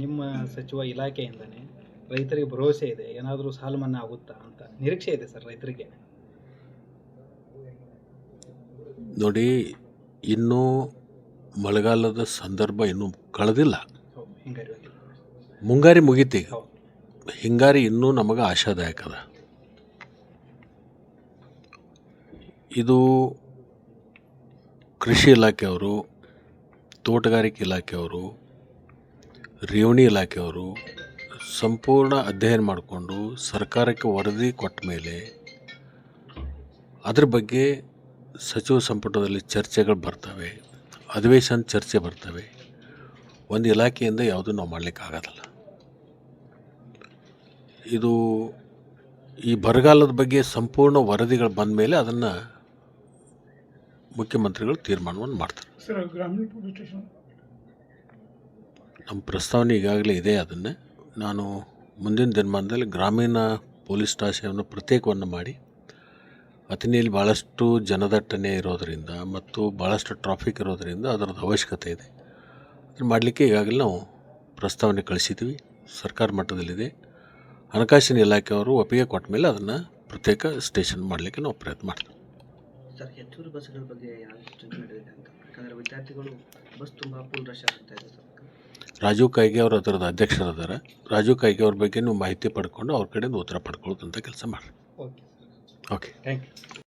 ನಿಮ್ಮ ಸಚಿವ ಇಲಾಖೆಯಿಂದನೇ ರೈತರಿಗೆ ಭರವಸೆ ಇದೆ, ಏನಾದರೂ ಸಾಲ ಮನ್ನಾ ಆಗುತ್ತಾ ಅಂತ ನಿರೀಕ್ಷೆ ಇದೆ ಸರ್ ರೈತರಿಗೆ? ನೋಡಿ, ಇನ್ನೂ ಮಳೆಗಾಲದ ಸಂದರ್ಭ ಇನ್ನೂ ಕಳೆದಿಲ್ಲ. ಹಿಂಗಾರಿ ಬಗ್ಗೆ. ಮುಂಗಾರಿ ಮುಗೀತೀಗ. ಹೌದು. ಹಿಂಗಾರಿ ಇನ್ನೂ ನಮಗೆ ಆಶಾದಾಯಕ ಅದ. ಇದು ಕೃಷಿ ಇಲಾಖೆಯವರು, ತೋಟಗಾರಿಕೆ ಇಲಾಖೆಯವರು, ರೇವಣಿ ಇಲಾಖೆಯವರು ಸಂಪೂರ್ಣ ಅಧ್ಯಯನ ಮಾಡಿಕೊಂಡು ಸರ್ಕಾರಕ್ಕೆ ವರದಿ ಕೊಟ್ಟ ಮೇಲೆ ಅದ್ರ ಬಗ್ಗೆ ಸಚಿವ ಸಂಪುಟದಲ್ಲಿ ಚರ್ಚೆಗಳು ಬರ್ತವೆ, ಅಧಿವೇಶನ ಚರ್ಚೆ ಬರ್ತವೆ. ಒಂದು ಇಲಾಖೆಯಿಂದ ಯಾವುದೂ ನಾವು ಮಾಡಲಿಕ್ಕಾಗೋದಿಲ್ಲ. ಇದು ಈ ಬರಗಾಲದ ಬಗ್ಗೆ ಸಂಪೂರ್ಣ ವರದಿಗಳು ಬಂದ ಮೇಲೆ ಅದನ್ನು ಮುಖ್ಯಮಂತ್ರಿಗಳು ತೀರ್ಮಾನವನ್ನು ಮಾಡ್ತಾರೆ. ನಮ್ಮ ಪ್ರಸ್ತಾವನೆ ಈಗಾಗಲೇ ಇದೆ. ಅದನ್ನು ನಾನು ಮುಂದಿನ ದಿನಮಾನದಲ್ಲಿ ಗ್ರಾಮೀಣ ಪೊಲೀಸ್ ಸ್ಟೇಷನನ್ನು ಪ್ರತ್ಯೇಕವನ್ನು ಮಾಡಿ, ಅಥಣಿಯಲ್ಲಿ ಭಾಳಷ್ಟು ಜನದಟ್ಟಣೆ ಇರೋದರಿಂದ ಮತ್ತು ಭಾಳಷ್ಟು ಟ್ರಾಫಿಕ್ ಇರೋದರಿಂದ ಅದರದ್ದು ಅವಶ್ಯಕತೆ ಇದೆ. ಅದನ್ನು ಮಾಡಲಿಕ್ಕೆ ಈಗಾಗಲೇ ನಾವು ಪ್ರಸ್ತಾವನೆ ಕಳಿಸಿದ್ವಿ, ಸರ್ಕಾರ ಮಟ್ಟದಲ್ಲಿದೆ. ಹಣಕಾಸಿನ ಇಲಾಖೆಯವರು ಒಪ್ಪಿಗೆ ಕೊಟ್ಟ ಮೇಲೆ ಅದನ್ನು ಪ್ರತ್ಯೇಕ ಸ್ಟೇಷನ್ ಮಾಡಲಿಕ್ಕೆ ನಾವು ಪ್ರಯತ್ನ ಮಾಡ್ತೀವಿ. ಸರ್, ಹೆಚ್ಚುವರಿ ಬಸ್ಗಳ ಬಗ್ಗೆ ಯಾವ ಚಿಂತೆ ನಡೆದಿದೆ ಅಂತ? ಯಾಕಂದರೆ ವಿದ್ಯಾರ್ಥಿಗಳು ಬಸ್ ತುಂಬ ಫುಲ್ ರಶ್ ಆಗ್ತಾ ಇದೆ ಸರ್. ರಾಜೀವ್ ಕಾಯ್ಗೆ ಅವರು ಅದರದ ಅಧ್ಯಕ್ಷರಿದ್ದಾರೆ. ರಾಜೀವ್ ಕಾಯ್ಗೆ ಅವ್ರ ಬಗ್ಗೆ ನೀವು ಮಾಹಿತಿ ಪಡ್ಕೊಂಡು ಅವ್ರ ಕಡೆಯಿಂದ ಉತ್ತರ ಪಡ್ಕೊಳ್ಳೋದಂಥ ಕೆಲಸ ಮಾಡಿರಿ. ಓಕೆ. Okay, thank you.